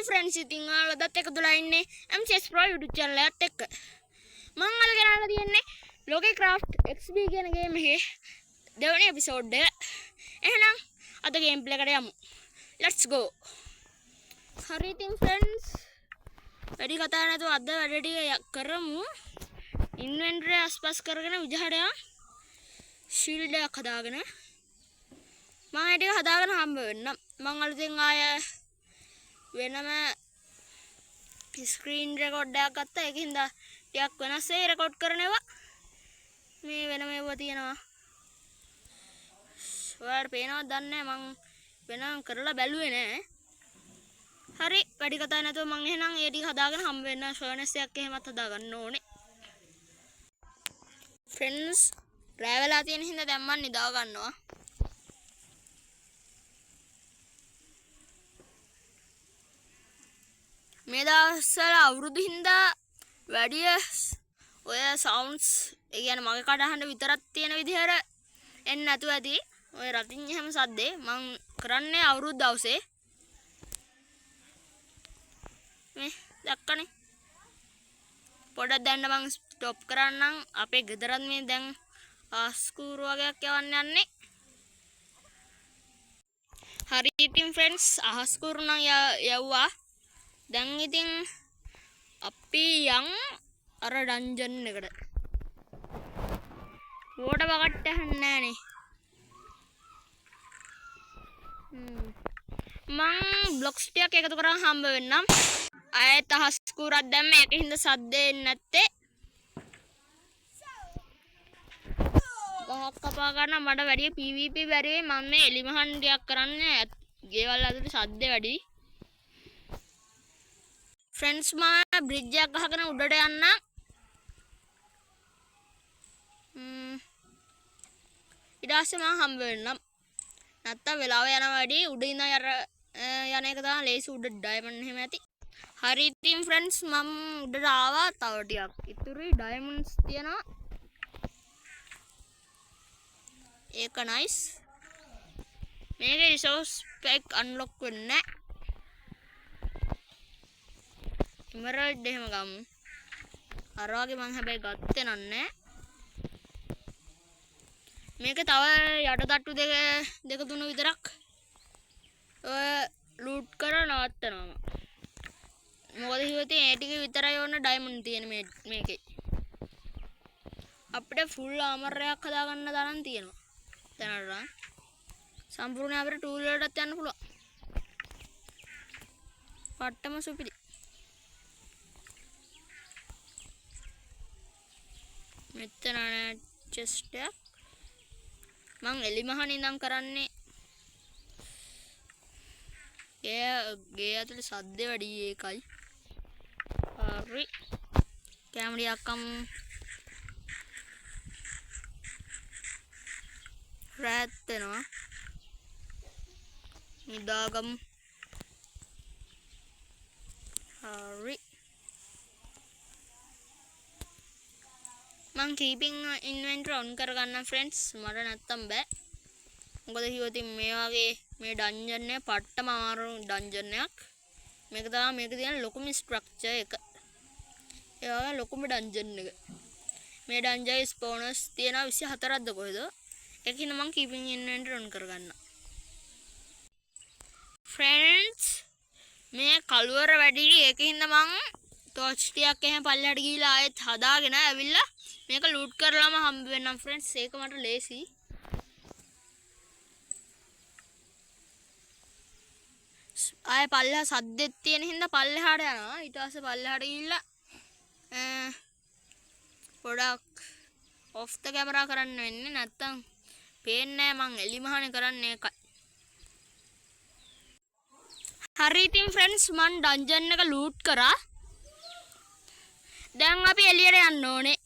friends, ඉතින් ඔයාලත් එක්ක දුලා ඉන්නේ MCS Pro YouTube channel එකත් එක්ක. මම අද ගෙනාලා තියෙන්නේ Logi Craft XB කියන ගේම් එකේ දෙවෙනි එපිසෝඩ් එක. එහෙනම් අද ගේම් ප්ලේ එකට යමු. Let's go. හරි ඉතින් friends, වැඩි කතා නැතුව අද වැඩ ටික කරමු. ඉන්වෙන්ටරි අස්පස් කරගෙන විජහට යමු. ෂීල්ඩ් එකක් හදාගෙන මම ඒ ටික හදාගෙන හම්බ වෙන්න. මම අලුතෙන් ආය වෙනම ස්ක්‍රීන් රෙකෝඩ් එකක් ගත්තා. ඒකින්ද ටිකක් වෙනස් වෙයි රෙකෝඩ් කරනවා. මේ වෙනම ඒවා තියෙනවා. ඔයාලට පේනවද දන්නේ නැහැ. මම වෙනම කරලා බැලුවේ නැහැ. හරි, වැඩි කතා නැතුව මම එහෙනම් ඒ ටික හදාගෙන හම්බ වෙන්න. ෂර්නස් එකක් එහෙමත් හදා ගන්න ඕනේ. ෆ්‍රෙන්ඩ්ස්, රෑ වෙලා තියෙන හින්දා දැන් මම නිදා ගන්නවා. මේ දවස්වල අවුරුදු හින්දා වැඩි ඔය සවුන්ඩ්ස් ඒ කියන්නේ මගේ කඩහඬ විතරක් තියෙන විදිහට එන්නේ නැතුව ඇති. ඔය රටින් එහෙම සද්දේ මං කරන්නේ අවුරුදු දවසේ. මේ දැක්කනේ. පොඩක් දැන් මං ස්ටොප් කරන්නම්. අපේ ගෙදරත් මේ දැන් ආස්කූරු වගේක් යවන්න යන්නේ. හරි ඉතින් ෆ්‍රෙන්ඩ්ස්, ආස්කූරු නම් යවුවා. දැන් ඉතින් අපි යන් අර ඩන්ජන් එකට. වෝට බකට් අහන්නේ නැහනේ. මං බ්ලොක්ස් ටිකක් එකතු කරන් හම්බ වෙන්නම්. ආයෙත් ආස්කූරක් දැම්ම. ඒකින්ද සද්දේ එන්නේ නැත්තේ. ගහක් කපා ගන්න මට වැඩි PVP බැරි වෙයි. මම මේ එලිමහන් ටිකක් කරන්නේ. ගෙවල් ඇතුලේ සද්දේ වැඩි. ෆ්‍රෙන්ඩ්ස්, මම බ්‍රිජ් එකක් ගහගෙන උඩට යන්න. ඊට පස්සේ මම හම්බ වෙන්නම්. නැත්තම් වෙලාව යනවා වැඩි. උඩ ඉඳන් යන එක තමයි ලේසි. උඩ ඩයමන්ඩ් එහෙම ඇති. හරි ඉතින් ෆ්‍රෙන්ඩ්ස්, මම උඩට ආවා. තව ටිකක් ඉතුරුයි. ඩයමන්ඩ්ස් තියනවා. ඒක නයිස්. මේකේ රිසෝස් පැක් අන්ලොක් වෙන්නේ නැහැ. එමරල්ඩ් එහෙම ගමු. අර වගේ මං හැබැයි ගත්තේ නෑ. මේක තව යට තට්ටු දෙක තුන විතරක් ඔය ලූට් කර නවත්තනවා. මොකද හිවතේ ඒ ටික විතරයි ඕන ඩයමන්ඩ් තියෙන මේකේ. අපිට ෆුල් ආමර් එකක් හදාගන්න තරම් තියෙනවා. දැනට සම්පූර්ණ අපිට ටූල් වලටත් යන්න පුළුවන්. පට්ටම සුපිරි. මෙතන චෙස්ට් එක මං එලිමහන ඉඳන් කරන්නේ. ගේ ඇතුලේ සද්ද වැඩි ඒකයි. හරි, කැමරියක් රෑත් වෙනවා. නිදාගමු. හරි, මං කීපින් ඉන්වෙන්ටරි ඔන් කරගන්න ෆ්‍රෙන්ඩ්ස්. මට නැත්තම් බෑ. මොකද හිවතින් මේ වගේ මේ ඩන්ජන් එක පට්ටම අමාරු ඩන්ජන් එකක්. මේක තමයි මේක තියෙන ලොකුම ස්ට්‍රක්චර් එක. ඒ වගේ ලොකුම ඩන්ජන් එක. මේ ඩන්ජන් ස්පෝනර්ස් තියෙනවා 24ක්ද කොහෙද. ඒකින මං කීපින් ඉන්වෙන්ටරි ඔන් කරගන්න. ෆ්‍රෙන්ඩ්ස්, මේ කළුවර වැඩි. ඒකින්ද මං ටෝච් ටිකක් එහෙම පල්ලෙහාට ගිහිලා ආයෙත් හදාගෙන ඇවිල්ලා මේක ලූට් කරලාම හම්බ වෙන්නම් ෆ්‍රෙන්ඩ්ස්. ඒක මට ලේසි. ආයෙ පල්ලෙහා සද්දෙත් තියෙන හින්දා පල්ලෙහාට යනවා. ඊට පස්සේ පල්ලෙහාට ගිහිල්ලා පොඩක් ඔෆ් ද කැමරා කරන්න වෙන්නේ. නැත්තම් පේන්නේ නැහැ. මං එලිමහනේ කරන්නේ ඒකයි. හරි ඉතින් ෆ්‍රෙන්ඩ්ස්, මං ඩන්ජන් එක ලූට් කරා. දැන් අපි එළියට යන්න ඕනේ.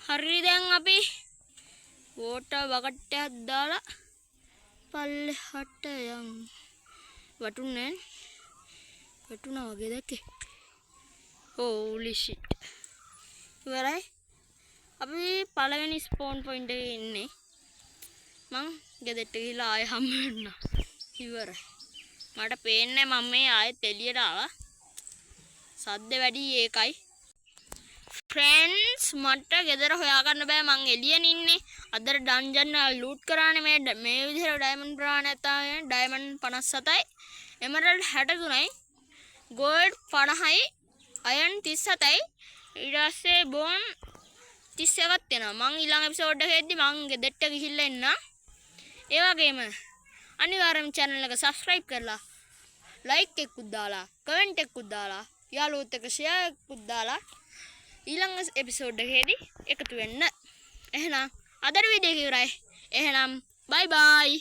හරි, දැන් අපි වෝටර් බකට් එකක් දාලා පල්ලෙහාට යමු. වටුනේ. වටුනා වගේ දැක්කේ. Holy shit. ඉවරයි. අපි පළවෙනි ස්පෝන් පොයින්ට් එකේ ඉන්නේ. මං ගෙදරට ගිහලා ආයෙ හම්බ වෙන්න. ඉවරයි. මට පේන්නේ මම මේ ආයෙත් එළියට ආවා. සද්ද වැඩි ඒකයි. ෆ්‍රෙන්ඩ්ස් මට ගෙදර හොයාගන්න බෑ මං එළියෙන් ඉන්නේ. අදට ඩන්ජන් ලූට් කරානේ මේ විදිහට ඩයමන්ඩ් ප්‍රාණයක් තමයි ඩයමන්ඩ් 57යි, එමරල්ඩ් 63යි, ගෝල්ඩ් 50යි, අයන් 37යි, ඊට පස්සේ බෝන් 31ක් තියෙනවා. මං ඊළඟ එපිසෝඩ් එකේදී මං ගෙදරට ගිහිල්ලා එන්නම්. ඒ වගේම අනිවාර්යයෙන්ම channel එක subscribe කරලා like එකකුත් දාලා comment එකකුත් දාලා යාළුවොත් එක්ක share එකකුත් දාලා ඊළඟ එපිසෝඩ් එකේදී එකතු වෙන්න. එහෙනම් අදට වීඩියෝ එක ඉවරයි. එහෙනම් bye bye.